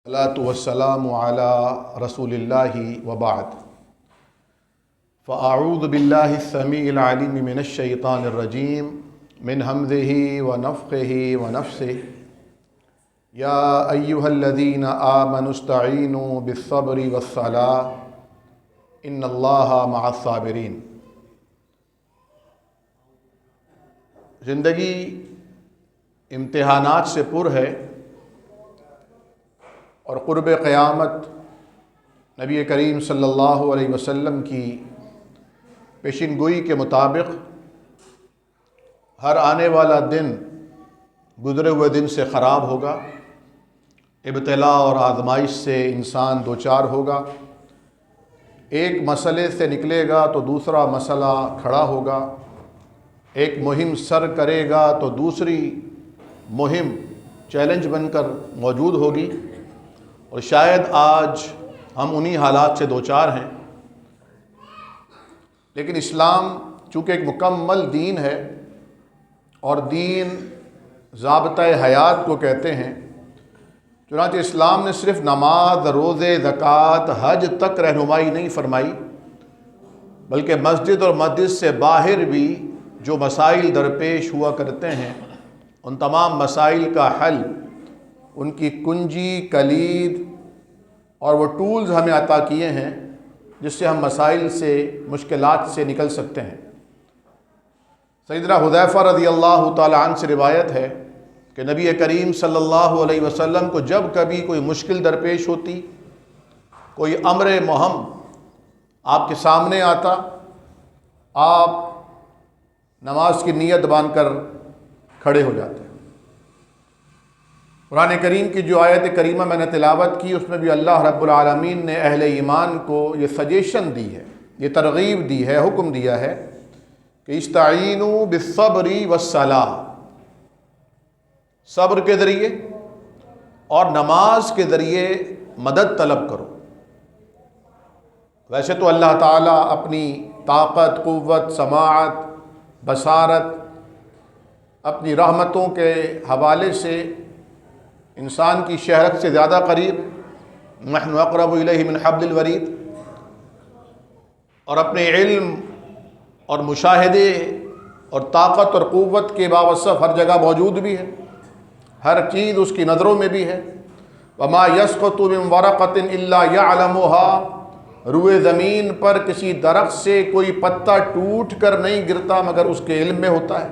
الصلاۃ والسلام علی رسول اللہ وبعد فاعوذ باللہ السمیع العلیم من الشیطان الرجیم من ہمزہ ونفخہ ونفثہ یا ایہا الذین آمنوا استعینوا بالصبر والصلاۃ ان اللہ مع الصابرین۔ زندگی امتحانات سے پر ہے اور قرب قیامت نبی کریم صلی اللہ علیہ وسلم کی پیشین گوئی کے مطابق ہر آنے والا دن گزرے ہوئے دن سے خراب ہوگا، ابتلاء اور آزمائش سے انسان دوچار ہوگا، ایک مسئلے سے نکلے گا تو دوسرا مسئلہ کھڑا ہوگا، ایک مہم سر کرے گا تو دوسری مہم چیلنج بن کر موجود ہوگی، اور شاید آج ہم انہی حالات سے دوچار ہیں۔ لیکن اسلام چونکہ ایک مکمل دین ہے اور دین ضابطۂ حیات کو کہتے ہیں، چنانچہ اسلام نے صرف نماز، روزے، زکوٰۃ، حج تک رہنمائی نہیں فرمائی، بلکہ مسجد اور مسجد سے باہر بھی جو مسائل درپیش ہوا کرتے ہیں ان تمام مسائل کا حل، ان کی کنجی، کلید اور وہ ٹولز ہمیں عطا کیے ہیں جس سے ہم مسائل سے، مشکلات سے نکل سکتے ہیں۔ سیدنا حذیفہ رضی اللہ تعالی عنہ سے روایت ہے کہ نبی کریم صلی اللہ علیہ وسلم کو جب کبھی کوئی مشکل درپیش ہوتی، کوئی امر مہم آپ کے سامنے آتا، آپ نماز کی نیت باندھ کر کھڑے ہو جاتے۔ قرآن کریم کی جو آیت کریمہ میں نے تلاوت کی، اس میں بھی اللہ رب العالمین نے اہل ایمان کو یہ سجیشن دی ہے، یہ ترغیب دی ہے، حکم دیا ہے کہ استعینوا بالصبر والصلاۃ، صبر کے ذریعے اور نماز کے ذریعے مدد طلب کرو۔ ویسے تو اللہ تعالیٰ اپنی طاقت، قوت، سماعت، بصارت، اپنی رحمتوں کے حوالے سے انسان کی شہرت سے زیادہ قریب، نحن اقرب الیہ من حبل الورید، اور اپنے علم اور مشاہدے اور طاقت اور قوت کے باوصف ہر جگہ موجود بھی ہے، ہر چیز اس کی نظروں میں بھی ہے۔ وما یسقط من ورقۃ الا یعلمها، روئے زمین پر کسی درخت سے کوئی پتا ٹوٹ کر نہیں گرتا مگر اس کے علم میں ہوتا ہے،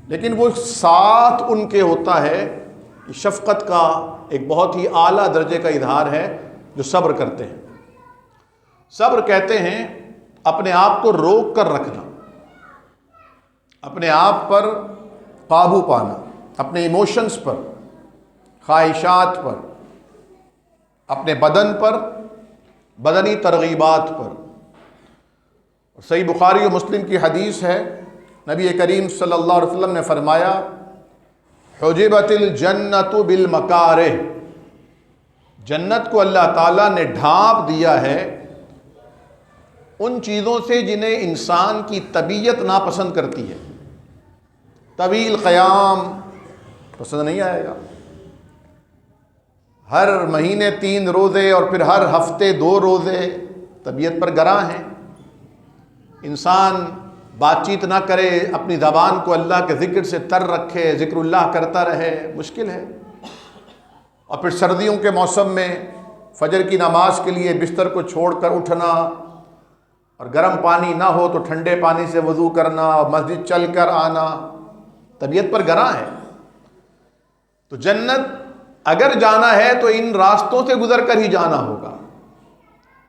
لیکن وہ ساتھ ان کے ہوتا ہے۔ شفقت کا ایک بہت ہی اعلیٰ درجے کا اظہار ہے جو صبر کرتے ہیں۔ صبر کہتے ہیں اپنے آپ کو روک کر رکھنا، اپنے آپ پر قابو پانا، اپنے ایموشنز پر، خواہشات پر، اپنے بدن پر، بدنی ترغیبات پر۔ صحیح بخاری و مسلم کی حدیث ہے، نبی کریم صلی اللہ علیہ وسلم نے فرمایا حجبت الجنت بالمکارہ، جنت کو اللہ تعالیٰ نے ڈھانپ دیا ہے ان چیزوں سے جنہیں انسان کی طبیعت ناپسند کرتی ہے۔ طویل قیام پسند نہیں آئے گا، ہر مہینے 3 روزے اور پھر ہر ہفتے 2 روزے طبیعت پر گراں ہیں۔ انسان بات چیت نہ کرے، اپنی زبان کو اللہ کے ذکر سے تر رکھے، ذکر اللہ کرتا رہے، مشکل ہے۔ اور پھر سردیوں کے موسم میں فجر کی نماز کے لیے بستر کو چھوڑ کر اٹھنا، اور گرم پانی نہ ہو تو ٹھنڈے پانی سے وضو کرنا، اور مسجد چل کر آنا، طبیعت پر گراں ہے۔ تو جنت اگر جانا ہے تو ان راستوں سے گزر کر ہی جانا ہوگا،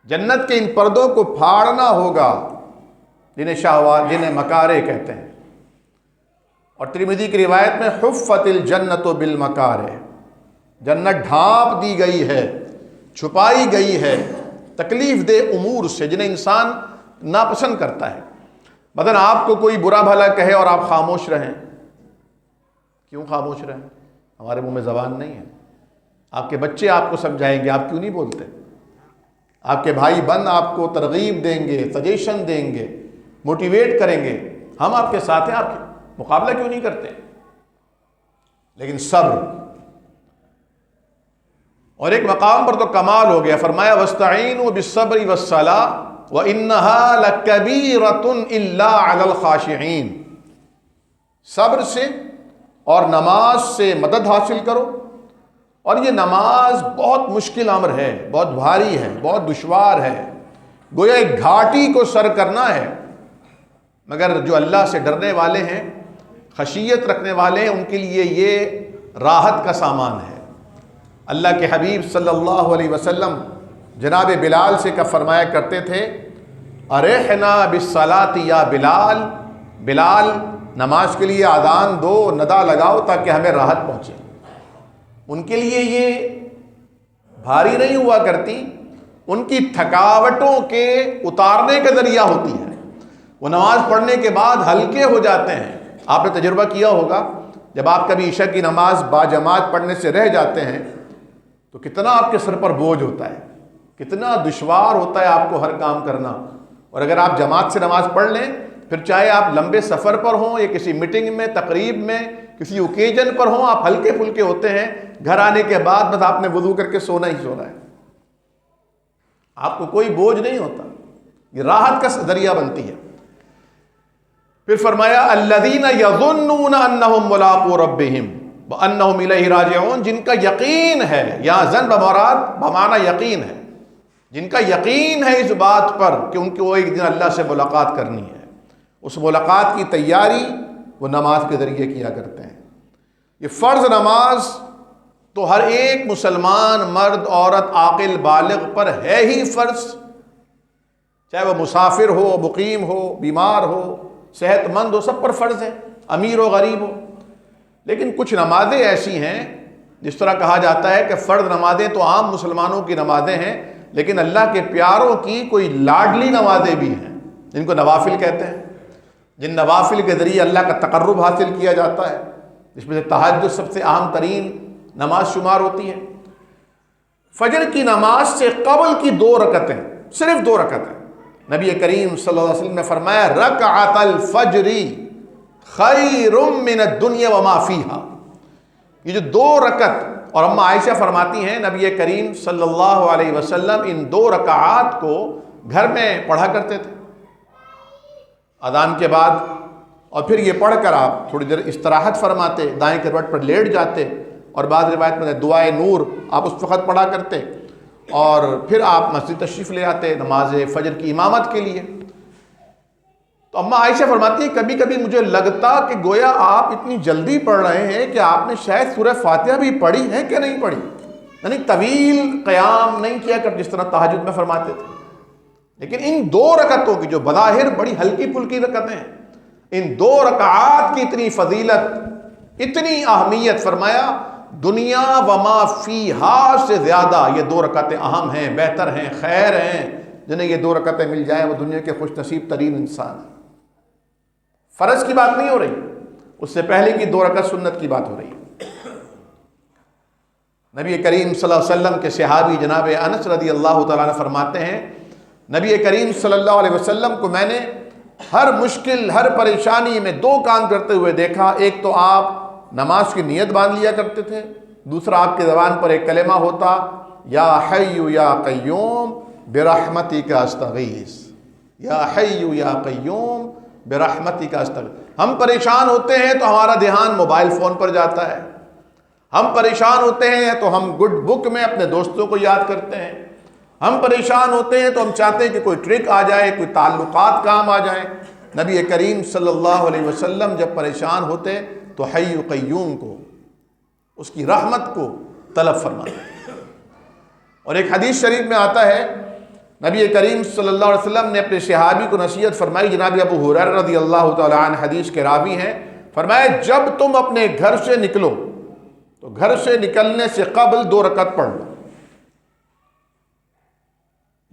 جنت کے ان پردوں کو پھاڑنا ہوگا جنہیں شہوات، جنہیں مکارہ کہتے ہیں۔ اور ترمذی کی روایت میں حفت الجنت بالمکارہ، جنت ڈھانپ دی گئی ہے، چھپائی گئی ہے تکلیف دہ امور سے جنہیں انسان ناپسند کرتا ہے۔ مثلا آپ کو کوئی برا بھلا کہے اور آپ خاموش رہیں، کیوں خاموش رہیں؟ ہمارے منہ میں زبان نہیں ہے۔ آپ کے بچے آپ کو سمجھائیں گے، آپ کیوں نہیں بولتے؟ آپ کے بھائی بہن آپ کو ترغیب دیں گے، سجیشن دیں گے، موٹیویٹ کریں گے، ہم آپ کے ساتھ ہیں، آپ کے مقابلہ کیوں نہیں کرتے؟ لیکن صبر، اور ایک مقام پر تو کمال ہو گیا، فرمایا وَاسْتَعِينُوا بِالصَّبْرِ وَالصَّلَاةِ وَإِنَّهَا لَكَبِيرَةٌ إِلَّا عَلَى الْخَاشِعِينَ، صبر سے اور نماز سے مدد حاصل کرو، اور یہ نماز بہت مشکل امر ہے، بہت بھاری ہے، بہت دشوار ہے، گویا ایک گھاٹی کو سر کرنا ہے، مگر جو اللہ سے ڈرنے والے ہیں، خشیت رکھنے والے ہیں، ان کے لیے یہ راحت کا سامان ہے۔ اللہ کے حبیب صلی اللہ علیہ وسلم جناب بلال سے فرمایا کرتے تھے، ارحنا بالصلاۃ یا بلال، بلال نماز کے لیے اذان دو، ندا لگاؤ تاکہ ہمیں راحت پہنچے۔ ان کے لیے یہ بھاری نہیں ہوا کرتی، ان کی تھکاوٹوں کے اتارنے کا ذریعہ ہوتی ہے، وہ نماز پڑھنے کے بعد ہلکے ہو جاتے ہیں۔ آپ نے تجربہ کیا ہوگا، جب آپ کبھی عشاء کی نماز باجماعت پڑھنے سے رہ جاتے ہیں تو کتنا آپ کے سر پر بوجھ ہوتا ہے، کتنا دشوار ہوتا ہے آپ کو ہر کام کرنا، اور اگر آپ جماعت سے نماز پڑھ لیں، پھر چاہے آپ لمبے سفر پر ہوں یا کسی میٹنگ میں، تقریب میں، کسی اوکیجن پر ہوں، آپ ہلکے پھلکے ہوتے ہیں، گھر آنے کے بعد بس آپ نے وضو کر کے سونا ہی سونا ہے، آپ کو کوئی بوجھ نہیں ہوتا، یہ راحت کا ذریعہ بنتی ہے۔ پھر فرمایا الذین یظنون انہم ملاقو ربہم وانہم الیہ راجعون، جن کا یقین ہے، یہاں ظن بمراد بمعنی یقین ہے، جن کا یقین ہے اس بات پر کہ ان کو ایک دن اللہ سے ملاقات کرنی ہے، اس ملاقات کی تیاری وہ نماز کے ذریعے کیا کرتے ہیں۔ یہ فرض نماز تو ہر ایک مسلمان مرد عورت عاقل بالغ پر ہے ہی فرض، چاہے وہ مسافر ہو، مقیم ہو، بیمار ہو، صحت مند ہو، سب پر فرض ہے، امیر ہو غریب ہو۔ لیکن کچھ نمازیں ایسی ہیں، جس طرح کہا جاتا ہے کہ فرض نمازیں تو عام مسلمانوں کی نمازیں ہیں، لیکن اللہ کے پیاروں کی کوئی لاڈلی نمازیں بھی ہیں، جن کو نوافل کہتے ہیں، جن نوافل کے ذریعے اللہ کا تقرب حاصل کیا جاتا ہے، جس میں سے تہجد سب سے اہم ترین نماز شمار ہوتی ہے۔ فجر کی نماز سے قبل کی 2 رکعتیں، صرف 2 رکعتیں، نبی کریم صلی اللہ علیہ وسلم نے فرمایا رکعت الفجر خیر من الدنیا وما فیہا، یہ جو 2 رکعت، اور اماں عائشہ فرماتی ہیں نبی کریم صلی اللہ علیہ وسلم ان 2 رکعات کو گھر میں پڑھا کرتے تھے اذان کے بعد، اور پھر یہ پڑھ کر آپ تھوڑی دیر استراحت فرماتے، دائیں کروٹ پر لیٹ جاتے، اور بعض روایت میں دعائے نور آپ اس وقت پڑھا کرتے، اور پھر آپ مسجد تشریف لے آتے نماز فجر کی امامت کے لیے۔ تو اماں عائشہ فرماتی ہیں کبھی کبھی مجھے لگتا کہ گویا آپ اتنی جلدی پڑھ رہے ہیں کہ آپ نے شاید سورہ فاتحہ بھی پڑھی ہے کہ نہیں پڑھی، یعنی طویل قیام نہیں کیا کر جس طرح تہجد میں فرماتے تھے۔ لیکن ان 2 رکعتوں کی جو بظاہر بڑی ہلکی پھلکی رکعتیں ہیں، ان 2 رکعات کی اتنی فضیلت، اتنی اہمیت، فرمایا دنیا وما فیہا سے زیادہ یہ 2 رکعتیں اہم ہیں، بہتر ہیں، خیر ہیں، جنہیں یہ 2 رکعتیں مل جائیں وہ دنیا کے خوش نصیب ترین انسان ہیں۔ فرض کی بات نہیں ہو رہی، اس سے پہلے کی 2 رکعت سنت کی بات ہو رہی ہے۔ نبی کریم صلی اللہ علیہ وسلم کے صحابی جناب انس رضی اللہ تعالیٰ عنہ فرماتے ہیں نبی کریم صلی اللہ علیہ وسلم کو میں نے ہر مشکل، ہر پریشانی میں 2 کام کرتے ہوئے دیکھا، ایک تو آپ نماز کی نیت باندھ لیا کرتے تھے، دوسرا آپ کی زبان پر ایک کلمہ ہوتا یا حی یا قیوم برحمتک استغیث، یا حی یا قیوم برحمتک استغیث۔ ہم پریشان ہوتے ہیں تو ہمارا دھیان موبائل فون پر جاتا ہے، ہم پریشان ہوتے ہیں تو ہم گڈ بک میں اپنے دوستوں کو یاد کرتے ہیں، ہم پریشان ہوتے ہیں تو ہم چاہتے ہیں کہ کوئی ٹرک آ جائے، کوئی تعلقات کام آ جائیں۔ نبی کریم صلی اللہ علیہ وسلم جب پریشان ہوتے تو حی قیوم کو، اس کی رحمت کو طلب فرماتے۔ اور ایک حدیث شریف میں آتا ہے نبی کریم صلی اللہ علیہ وسلم نے اپنے صحابی کو نصیحت فرمائی، جناب ابو ہریرہ رضی اللہ تعالی عنہ حدیث کے راوی ہیں، فرمایا جب تم اپنے گھر سے نکلو تو گھر سے نکلنے سے قبل 2 رکعت پڑھ لو،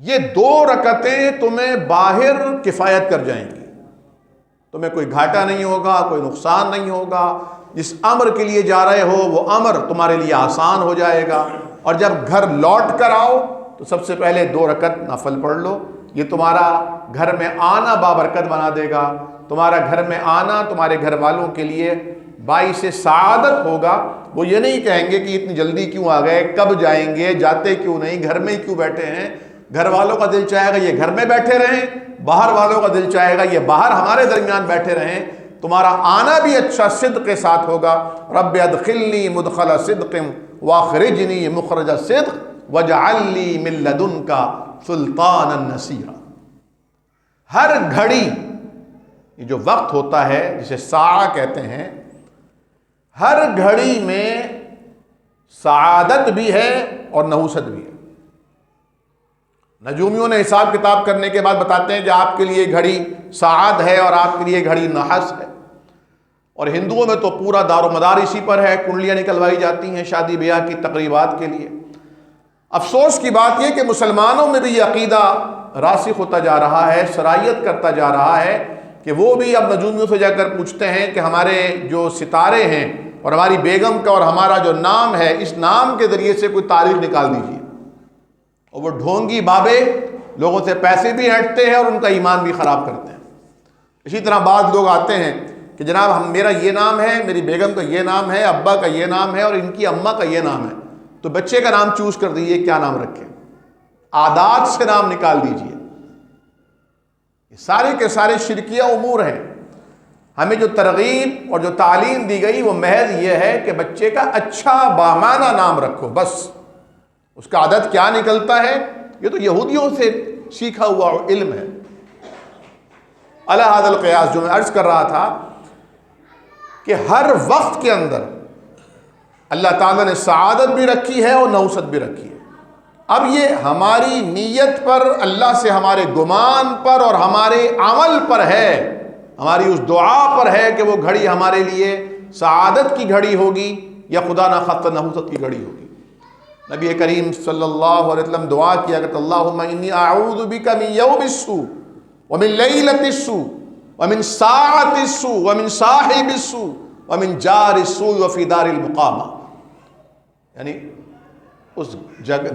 یہ 2 رکعتیں تمہیں باہر کفایت کر جائیں گی، تمہیں کوئی گھاٹا نہیں ہوگا، کوئی نقصان نہیں ہوگا، جس امر کے لیے جا رہے ہو وہ امر تمہارے لیے آسان ہو جائے گا، اور جب گھر لوٹ کر آؤ تو سب سے پہلے 2 رکعت نفل پڑھ لو، یہ تمہارا گھر میں آنا بابرکت بنا دے گا، تمہارا گھر میں آنا تمہارے گھر والوں کے لیے باعث سعادت ہوگا، وہ یہ نہیں کہیں گے کہ اتنی جلدی کیوں آ گئے، کب جائیں گے، جاتے کیوں نہیں، گھر میں ہی کیوں بیٹھے ہیں۔ گھر والوں کا دل چاہے گا یہ گھر میں بیٹھے رہیں، باہر والوں کا دل چاہے گا یہ باہر ہمارے درمیان بیٹھے رہیں۔ تمہارا آنا بھی اچھا صدق کے ساتھ ہوگا۔ رب ادخلنی مدخل صدق واخرجنی مخرج صدق واجعل لی من لدنک سلطانا نصیرا۔ ہر گھڑی، یہ جو وقت ہوتا ہے جسے ساعہ کہتے ہیں، ہر گھڑی میں سعادت بھی ہے اور نحوست بھی ہے۔ نجومیوں نے حساب کتاب کرنے کے بعد بتاتے ہیں کہ آپ کے لیے گھڑی سعادت ہے اور آپ کے لیے گھڑی نحس ہے۔ اور ہندوؤں میں تو پورا دار و مدار اسی پر ہے، کنڈلیاں نکلوائی جاتی ہیں شادی بیاہ کی تقریبات کے لیے۔ افسوس کی بات یہ کہ مسلمانوں میں بھی یہ عقیدہ راسخ ہوتا جا رہا ہے، سرایت کرتا جا رہا ہے کہ وہ بھی اب نجومیوں سے جا کر پوچھتے ہیں کہ ہمارے جو ستارے ہیں اور ہماری بیگم کا اور ہمارا جو نام ہے، اس نام کے ذریعے سے کوئی تاریخ نکال دیجیے۔ اور وہ ڈھونگی بابے لوگوں سے پیسے بھی ہٹتے ہیں اور ان کا ایمان بھی خراب کرتے ہیں۔ اسی طرح بعض لوگ آتے ہیں کہ جناب میرا یہ نام ہے، میری بیگم کا یہ نام ہے، ابا کا یہ نام ہے اور ان کی اماں کا یہ نام ہے، تو بچے کا نام چوز کر دیجیے کیا نام رکھیں، عادات سے نام نکال دیجیے۔ یہ سارے کے سارے شرکیہ امور ہیں۔ ہمیں جو ترغیب اور جو تعلیم دی گئی وہ محض یہ ہے کہ بچے کا اچھا بامعنی نام رکھو، بس۔ اس کا عدد کیا نکلتا ہے یہ تو یہودیوں سے سیکھا ہوا علم ہے۔ علی ھذا القیاس جو میں عرض کر رہا تھا کہ ہر وقت کے اندر اللہ تعالیٰ نے سعادت بھی رکھی ہے اور نحوست بھی رکھی ہے۔ اب یہ ہماری نیت پر، اللہ سے ہمارے گمان پر اور ہمارے عمل پر ہے، ہماری اس دعا پر ہے کہ وہ گھڑی ہمارے لیے سعادت کی گھڑی ہوگی یا خدا نخواستہ نحوست کی گھڑی ہوگی۔ نبی کریم صلی اللہ علیہ وسلم دعا کیا کہ اللہم انی اعوذ بک من یوم السوء ومن لیلۃ السوء ومن ساعۃ السوء ومن صاحب السوء ومن جار السوء وفی دار المقامہ، یعنی اس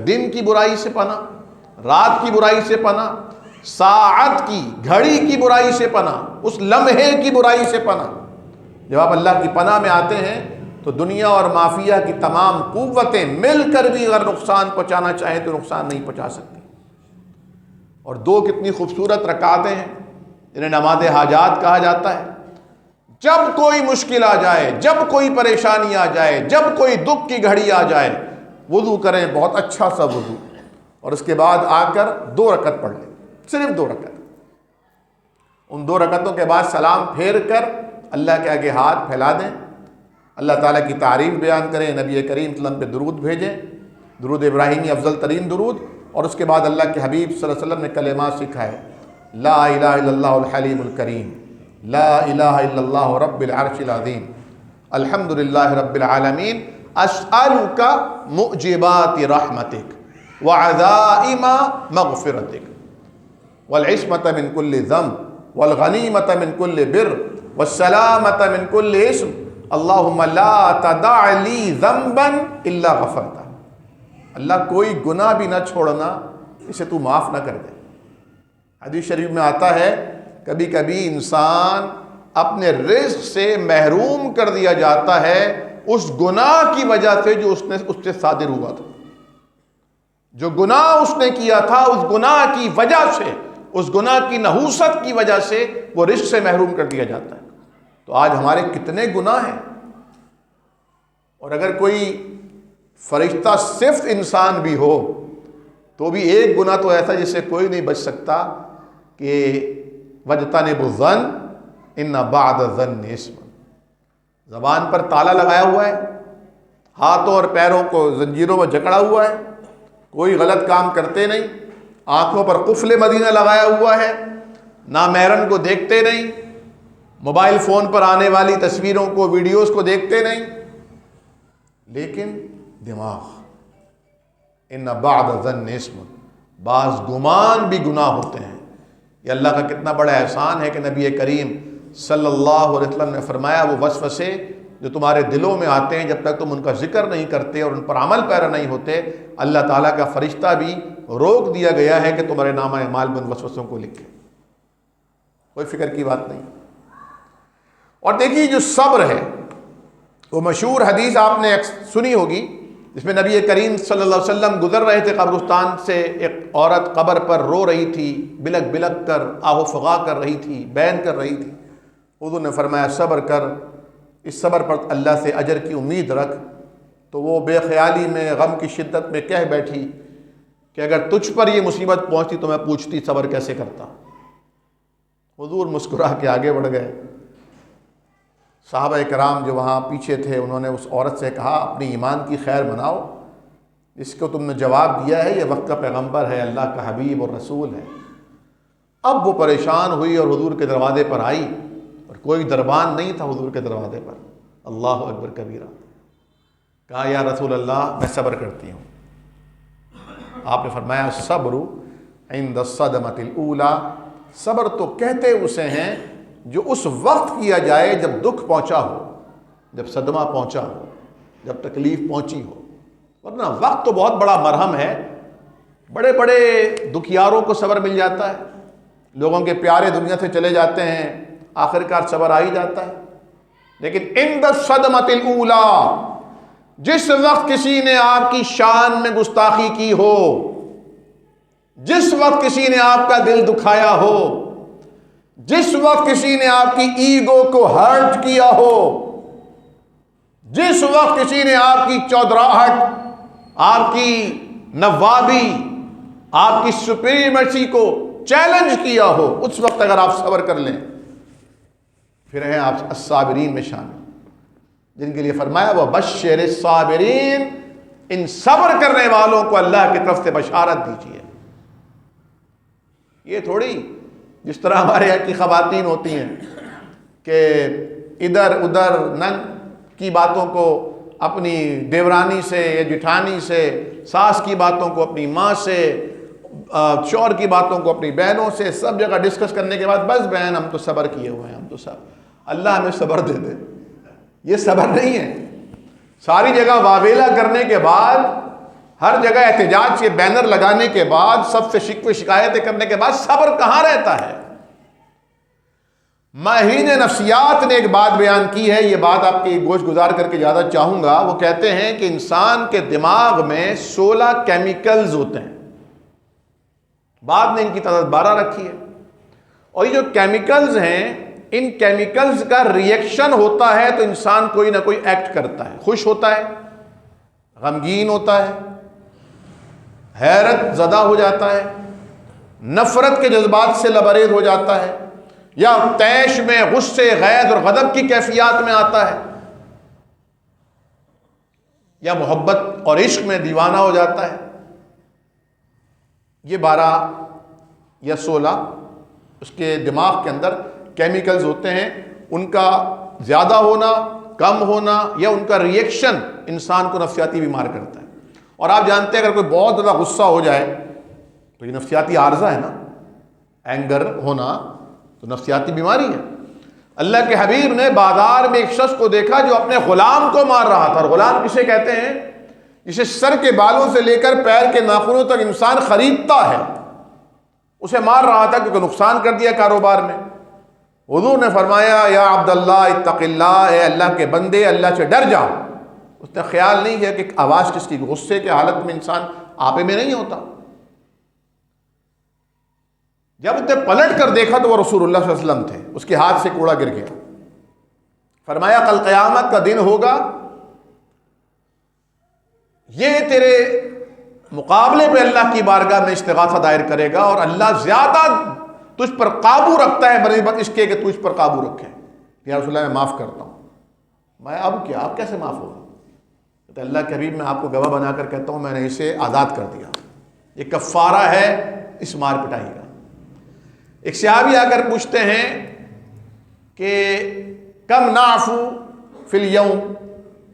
دن کی برائی سے پناہ، رات کی برائی سے پناہ، ساعت کی گھڑی کی برائی سے پناہ، اس لمحے کی برائی سے پناہ۔ جب آپ اللہ کی پناہ میں آتے ہیں تو دنیا اور مافیا کی تمام قوتیں مل کر بھی اگر نقصان پہنچانا چاہیں تو نقصان نہیں پہنچا سکتی۔ اور دو کتنی خوبصورت رکعتیں ہیں جنہیں نماز حاجات کہا جاتا ہے۔ جب کوئی مشکل آ جائے، جب کوئی پریشانی آ جائے، جب کوئی دکھ کی گھڑی آ جائے، وضو کریں، بہت اچھا سا وضو، اور اس کے بعد آ کر 2 رکعت پڑھ لیں، صرف 2 رکعت۔ ان 2 رکعتوں کے بعد سلام پھیر کر اللہ کے آگے ہاتھ پھیلا دیں، اللہ تعالیٰ کی تعریف بیان کریں، نبی کریم صلی اللہ علیہ وسلم پہ درود بھیجیں، درود ابراہیمی افضل ترین درود، اور اس کے بعد اللہ کے حبیب صلی اللہ علیہ وسلم نے کلمات سکھائے، لا الہ الا اللہ الحلیم الکریم، لا الہ الا اللہ رب العرش العظیم، الحمدللہ رب العالمین، اسألک معجبات رحمتک وعزائم مغفرتک والعصمۃ من کل ذنب والغنیمۃ من کل بر والسلامۃ من کل اسم اللہم لا تدع لی ذنبا الا غفرتہ۔ اللہ کوئی گناہ بھی نہ چھوڑنا اسے تو معاف نہ کر دے۔ حدیث شریف میں آتا ہے کبھی کبھی انسان اپنے رزق سے محروم کر دیا جاتا ہے اس گناہ کی وجہ سے جو اس سے صادر ہوا تھا۔ جو گناہ اس نے کیا تھا اس گناہ کی وجہ سے، اس گناہ کی نحوست کی وجہ سے وہ رزق سے محروم کر دیا جاتا ہے۔ تو آج ہمارے کتنے گناہ ہیں، اور اگر کوئی فرشتہ صفت انسان بھی ہو تو بھی ایک گناہ تو ایسا جس سے کوئی نہیں بچ سکتا کہ وَاجْتَنِبُوا الظَّنَّ إِنَّ بَعْدَ الظَّنِّ إِثْمٌ۔ زبان پر تالا لگایا ہوا ہے، ہاتھوں اور پیروں کو زنجیروں میں جکڑا ہوا ہے، کوئی غلط کام کرتے نہیں، آنکھوں پر قفل مدینہ لگایا ہوا ہے، نامحرم کو دیکھتے نہیں، موبائل فون پر آنے والی تصویروں کو، ویڈیوز کو دیکھتے نہیں، لیکن دماغ ان بعد الظن اسم، بعض گمان بھی گناہ ہوتے ہیں۔ یہ اللہ کا کتنا بڑا احسان ہے کہ نبی کریم صلی اللہ علیہ وسلم نے فرمایا وہ وسوسے جو تمہارے دلوں میں آتے ہیں جب تک تم ان کا ذکر نہیں کرتے اور ان پر عمل پیرا نہیں ہوتے، اللہ تعالیٰ کا فرشتہ بھی روک دیا گیا ہے کہ تمہارے نامہ اعمال میں ان وسوسوں کو لکھے۔ کوئی فکر کی بات نہیں۔ اور دیکھیے جو صبر ہے، وہ مشہور حدیث آپ نے سنی ہوگی جس میں نبی کریم صلی اللہ علیہ وسلم گزر رہے تھے قبرستان سے، ایک عورت قبر پر رو رہی تھی، بلک بلک کر آہ و فغاں کر رہی تھی، بین کر رہی تھی۔ حضور نے فرمایا صبر کر، اس صبر پر اللہ سے اجر کی امید رکھ۔ تو وہ بے خیالی میں غم کی شدت میں کہہ بیٹھی کہ اگر تجھ پر یہ مصیبت پہنچتی تو میں پوچھتی صبر کیسے کرتا۔ حضور مسکرا کے آگے بڑھ گئے۔ صحابہ کرام جو وہاں پیچھے تھے انہوں نے اس عورت سے کہا اپنی ایمان کی خیر مناؤ، اس کو تم نے جواب دیا ہے، یہ وقت کا پیغمبر ہے، اللہ کا حبیب اور رسول ہے۔ اب وہ پریشان ہوئی اور حضور کے دروازے پر آئی، اور کوئی دربان نہیں تھا حضور کے دروازے پر۔ اللہ اکبر کبیرہ۔ کہا یا رسول اللہ میں صبر کرتی ہوں۔ آپ نے فرمایا صبر عند الصدمۃ الاولی، صبر تو کہتے اسے ہیں جو اس وقت کیا جائے جب دکھ پہنچا ہو، جب صدمہ پہنچا ہو، جب تکلیف پہنچی ہو۔ ورنہ وقت تو بہت بڑا مرہم ہے، بڑے بڑے دکھیاروں کو صبر مل جاتا ہے، لوگوں کے پیارے دنیا سے چلے جاتے ہیں، آخرکار صبر آ ہی جاتا ہے۔ لیکن عند الصدمۃ الاولی، جس وقت کسی نے آپ کی شان میں گستاخی کی ہو، جس وقت کسی نے آپ کا دل دکھایا ہو، جس وقت کسی نے آپ کی ایگو کو ہرٹ کیا ہو، جس وقت کسی نے آپ کی چودراہٹ، آپ کی نوابی، آپ کی سپریمیسی کو چیلنج کیا ہو، اس وقت اگر آپ صبر کر لیں، پھر ہیں آپ الصابرین میں شامل، جن کے لیے فرمایا وہ بشر الصابرین، ان صبر کرنے والوں کو اللہ کی طرف سے بشارت دیجیے۔ یہ تھوڑی جس طرح ہمارے یہاں کی خواتین ہوتی ہیں کہ ادھر ادھر ننگ کی باتوں کو اپنی دیورانی سے یا جٹھانی سے، ساس کی باتوں کو اپنی ماں سے، شوہر کی باتوں کو اپنی بہنوں سے، سب جگہ ڈسکس کرنے کے بعد بس بہن ہم تو صبر کیے ہوئے ہیں، ہم تو اللہ ہمیں صبر دے دے۔ یہ صبر نہیں ہے۔ ساری جگہ واویلا کرنے کے بعد، ہر جگہ احتجاج کے بینر لگانے کے بعد، سب سے شکوے شکایتیں کرنے کے بعد صبر کہاں رہتا ہے؟ ماہرین نفسیات نے ایک بات بیان کی ہے، یہ بات آپ کی گوش گزار کر کے زیادہ چاہوں گا۔ وہ کہتے ہیں کہ انسان کے دماغ میں 16 کیمیکلز ہوتے ہیں، بعد نے ان کی تعداد 12 رکھی ہے، اور یہ جو کیمیکلز ہیں، ان کیمیکلز کا ریئیکشن ہوتا ہے تو انسان کوئی نہ کوئی ایکٹ کرتا ہے، خوش ہوتا ہے، غمگین ہوتا ہے، حیرت زدہ ہو جاتا ہے، نفرت کے جذبات سے لبریز ہو جاتا ہے، یا طیش میں غصے، غیظ اور غضب کی کیفیات میں آتا ہے، یا محبت اور عشق میں دیوانہ ہو جاتا ہے۔ یہ 12 یا 16 اس کے دماغ کے اندر کیمیکلز ہوتے ہیں، ان کا زیادہ ہونا، کم ہونا، یا ان کا ریئیکشن انسان کو نفسیاتی بیمار کرتا ہے۔ اور آپ جانتے ہیں اگر کوئی بہت زیادہ غصہ ہو جائے تو یہ نفسیاتی عارضہ ہے نا، اینگر ہونا تو نفسیاتی بیماری ہے۔ اللہ کے حبیب نے بازار میں ایک شخص کو دیکھا جو اپنے غلام کو مار رہا تھا، اور غلام کسے کہتے ہیں؟ جسے سر کے بالوں سے لے کر پیر کے ناخنوں تک انسان خریدتا ہے، اسے مار رہا تھا کیونکہ نقصان کر دیا کاروبار میں۔ حضور نے فرمایا یا عبداللہ اتق اللہ، اے اللہ کے بندے اللہ سے ڈر جا۔ اس نے خیال نہیں کیا کہ آواز کس کی، غصے کے حالت میں انسان آپے میں نہیں ہوتا۔ جب اس نے پلٹ کر دیکھا تو وہ رسول اللہ صلی اللہ علیہ وسلم تھے، اس کے ہاتھ سے کوڑا گر گیا۔ فرمایا کل قیامت کا دن ہوگا، یہ تیرے مقابلے پہ اللہ کی بارگاہ میں استغاثہ دائر کرے گا، اور اللہ زیادہ تجھ پر قابو رکھتا ہے بنسبت اس کے کہ تجھ پر قابو رکھے۔ یا رسول اللہ میں معاف کرتا ہوں۔ میں اب کیا، آپ کیسے معاف ہوگا؟ تو اللہ کے حبیب میں آپ کو گواہ بنا کر کہتا ہوں میں نے اسے آزاد کر دیا، یہ کفارہ ہے اس مار پٹائی کا۔ ایک صحابی آ کر پوچھتے ہیں کہ کم نعفو فی الیوم،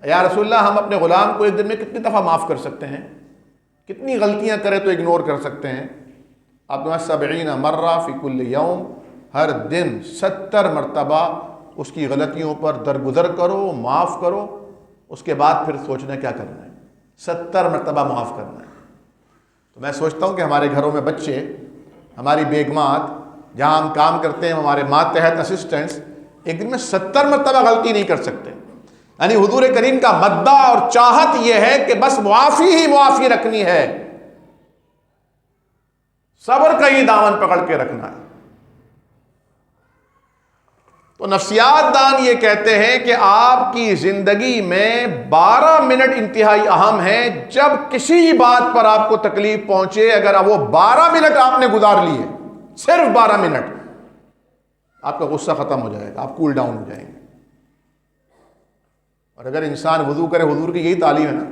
یا رسول اللہ ہم اپنے غلام کو ایک دن میں کتنی دفعہ معاف کر سکتے ہیں، کتنی غلطیاں کرے تو اگنور کر سکتے ہیں؟ آپ نے 70 مرہ فی کل یوم، ہر دن 70 مرتبہ اس کی غلطیوں پر درگزر کرو، معاف کرو، اس کے بعد پھر سوچنا کیا کرنا ہے، 70 مرتبہ معاف کرنا ہے۔ تو میں سوچتا ہوں کہ ہمارے گھروں میں بچے، ہماری بیگمات، جہاں ہم کام کرتے ہیں، ہمارے ماتحت اسسٹنٹس ایک دن میں 70 مرتبہ غلطی نہیں کر سکتے۔ یعنی حضور کریم کا مدعا اور چاہت یہ ہے کہ بس معافی ہی معافی رکھنی ہے، صبر کا ہی دامن پکڑ کے رکھنا ہے۔ تو نفسیات دان یہ کہتے ہیں کہ آپ کی زندگی میں 12 منٹ انتہائی اہم ہیں۔ جب کسی بات پر آپ کو تکلیف پہنچے، اگر وہ 12 منٹ آپ نے گزار لیے، صرف 12 منٹ، آپ کا غصہ ختم ہو جائے گا، آپ کول ڈاؤن ہو جائیں گے۔ اور اگر انسان وضو کرے، حضور کی یہی تعلیم ہے نا۔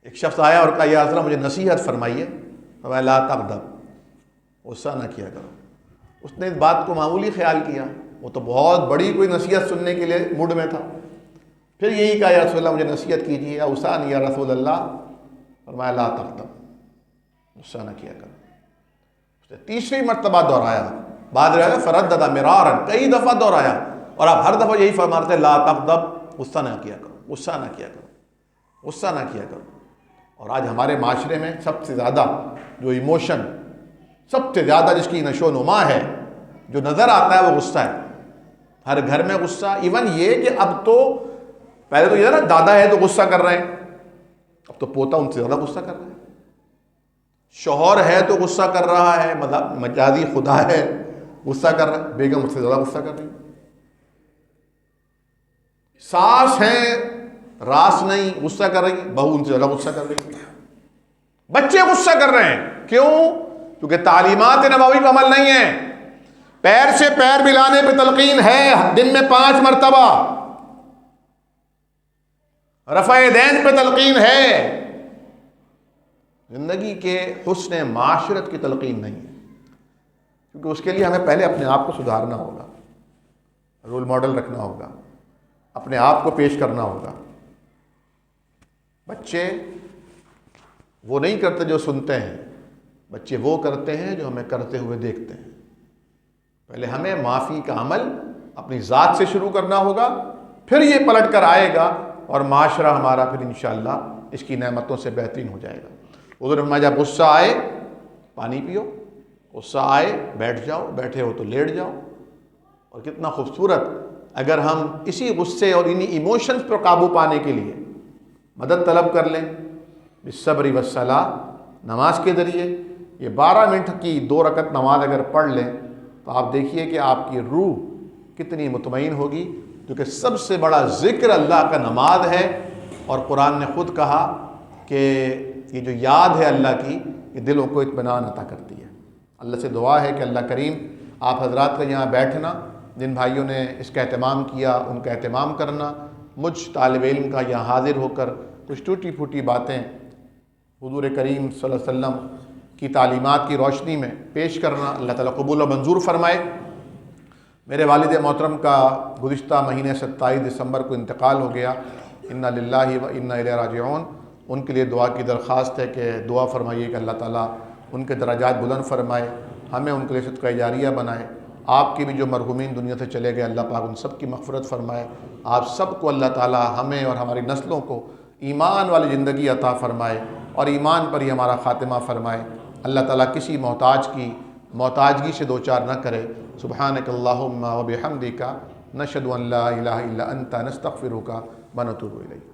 ایک شخص آیا اور کہا یا رسول اللہ مجھے نصیحت فرمائیے، فرمایا لا تغضب، غصہ نہ کیا کرو۔ اس نے اس بات کو معمولی خیال کیا، وہ تو بہت بڑی کوئی نصیحت سننے کے لیے موڈ میں تھا۔ پھر یہی کہا یا رسول اللہ مجھے نصیحت کیجیے، اوصانی یا رسول اللہ، فرمایا لا تغضب، غصہ نہ کیا کرو۔ اس نے تیسری مرتبہ دہرایا، بعد رہا فردد مرارا، کئی دفعہ دہرایا، اور آپ ہر دفعہ یہی فرما رہے تھے لا تغضب، غصہ نہ کیا کرو، غصہ نہ کیا کرو، غصہ نہ کیا کرو۔ اور آج ہمارے معاشرے میں سب سے زیادہ جو ایموشن، سب سے زیادہ جس کی نشو و نما ہے، جو نظر آتا ہے وہ غصہ ہے۔ ہر گھر میں غصہ، ایون یہ کہ اب تو پہلے تو یہ نا دادا ہے تو غصہ کر رہے ہیں، اب تو پوتا ان سے زیادہ غصہ کر رہا ہے، شوہر ہے تو غصہ کر رہا ہے، مجازی خدا ہے غصہ کر رہا ہے، بیگم اس سے زیادہ غصہ کر رہی ہے، ساس ہیں راس نہیں غصہ کر رہی ہے، بہو ان سے زیادہ غصہ کر رہی ہے، بچے غصہ کر رہے ہیں۔ کیوں؟ کیونکہ تعلیمات نبوی پر عمل نہیں ہے۔ پیر سے پیر ملانے پہ تلقین ہے، دن میں 5 مرتبہ، رفع دین پہ تلقین ہے، زندگی کے حسن معاشرت کی تلقین نہیں ہے۔ کیونکہ اس کے لیے ہمیں پہلے اپنے آپ کو سدھارنا ہوگا، رول ماڈل رکھنا ہوگا، اپنے آپ کو پیش کرنا ہوگا۔ بچے وہ نہیں کرتے جو سنتے ہیں، بچے وہ کرتے ہیں جو ہمیں کرتے ہوئے دیکھتے ہیں۔ پہلے ہمیں معافی کا عمل اپنی ذات سے شروع کرنا ہوگا، پھر یہ پلٹ کر آئے گا اور معاشرہ ہمارا پھر انشاءاللہ اس کی نعمتوں سے بہترین ہو جائے گا۔ حضور فرمایا جب غصہ آئے پانی پیو، غصہ آئے بیٹھ جاؤ، بیٹھے ہو تو لیٹ جاؤ۔ اور کتنا خوبصورت اگر ہم اسی غصے اور انہی ایموشنز پر قابو پانے کے لیے مدد طلب کر لیں بالصبر والصلاۃ، نماز کے ذریعے یہ 12 منٹ کی 2 رکعت نماز اگر پڑھ لیں تو آپ دیکھیے کہ آپ کی روح کتنی مطمئن ہوگی، کیونکہ سب سے بڑا ذکر اللہ کا نماز ہے۔ اور قرآن نے خود کہا کہ یہ جو یاد ہے اللہ کی، یہ دلوں کو اطمینان عطا کرتی ہے۔ اللہ سے دعا ہے کہ اللہ کریم آپ حضرات کا یہاں بیٹھنا، جن بھائیوں نے اس کا اہتمام کیا ان کا اہتمام کرنا، مجھ طالب علم کا یہاں حاضر ہو کر کچھ ٹوٹی پھوٹی باتیں حضور کریم صلی اللہ علیہ وسلم کی تعلیمات کی روشنی میں پیش کرنا، اللہ تعالیٰ قبول و منظور فرمائے۔ میرے والد محترم کا گزشتہ مہینے 27 دسمبر کو انتقال ہو گیا، انا للہ و انا الیہ راجعون۔ ان کے لیے دعا کی درخواست ہے کہ دعا فرمائیے کہ اللہ تعالیٰ ان کے درجات بلند فرمائے، ہمیں ان کے لیے صدقہ جاریہ بنائے۔ آپ کے بھی جو مرحومین دنیا سے چلے گئے، اللہ پاک ان سب کی مغفرت فرمائے۔ آپ سب کو اللہ تعالیٰ ہمیں اور ہماری نسلوں کو ایمان والی زندگی عطا فرمائے اور ایمان پر ہی ہمارا خاتمہ فرمائے۔ اللہ تعالیٰ کسی محتاج کی محتاجگی سے دوچار نہ کرے۔ سبحانک اللہم و بحمدک، نشہد ان لا الہ الا انت، نستغفرک و نتوب الیک۔